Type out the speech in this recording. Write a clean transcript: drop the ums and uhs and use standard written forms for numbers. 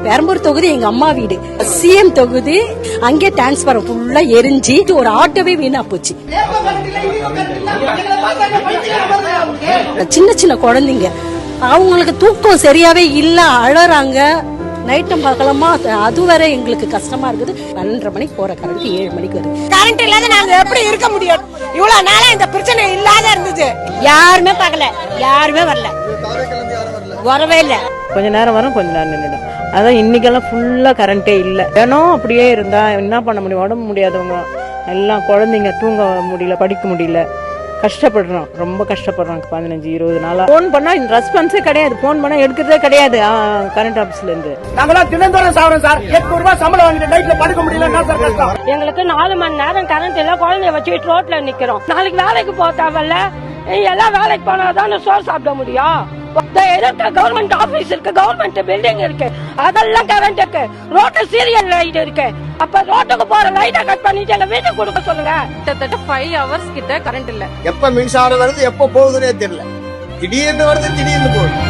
பெரம்பூர் தொகுதி எங்க அம்மா வீடு, சிஎம் தொகுதி. அங்கே டிரான்ஸ்பாரம் ஃபுல்லா எரிஞ்சு ஒரு ஆட்டோவே வீணா போச்சு. சின்ன சின்ன குழந்தைங்க, அவங்களுக்கு தூக்கம் சரியாவே இல்ல, அழறாங்க. நைட்டும் பகலமா அது வரை எங்களுக்கு கஷ்டமா இருக்குது. 12:30 மணிக்கு போற கரண்ட் 7 மணிக்கு வருது. கரண்ட் இல்லாத நாங்க எப்படி இருக்க முடியும்? இவ்வளவு நாளா இந்த பிரச்சனை இல்லாத இருந்துச்சு. யாருமே பார்க்கல, யாருமே வரல, வரவே இல்ல. கொஞ்ச நேரம் வரும், கொஞ்ச நேரம் நின்றுடும். அதான் இன்னைக்கெல்லாம் ஃபுல்லா கரண்டே இல்ல. வேணும் அப்படியே இருந்தா என்ன பண்ண முடியும்? உடம்பு முடியாதவங்க எல்லாம், குழந்தைங்க தூங்க முடியல, படிக்க முடியல, கஷ்டப்படுறோம், ரொம்ப கஷ்டப்படுறோம். 15-20 நாளா போன் பண்ணா ரெஸ்பான்ஸே கிடையாது. போன் பண்ணா எடுக்கிறதே கிடையாது கரண்ட் ஆபீஸ்ல இருந்து. நாங்களாம் தினந்தோறும் சாப்பிடுறோம் சார். 800 ரூபாய் சம்பளம் வாங்கிட்டு நைட்ல படுக்க முடியல. எங்களுக்கு 4 மணி நேரம் கரண்ட் இல்ல, குழந்தைய வச்சுட்டு ரோட்ல நிக்கிறோம். நாளைக்கு வேலைக்கு போக தேவையில்ல, எல்லாம் வேலைக்கு போனாதான் சோறு சாப்பிட முடியும். கவர்மெண்ட் ஆபீஸ் இருக்கு, கவர்மெண்ட் பில்டிங் இருக்கு, அதெல்லாம் கரண்ட் இருக்கு. ரோட்டு சீரியல் லைட் இருக்கு. அப்ப ரோட்டுக்கு போற லைட்டை கட் பண்ணிட்டு எங்க வீட்டுக்கு கொடுக்க சொல்லுங்க. கிட்டத்தட்ட 5 hours கிட்ட கரண்ட் இல்ல. எப்ப மின்சாரம் வருது, எப்ப போகுதுன்னே தெரியல. திடீர்னு வருது, திடீர்னு போகுது.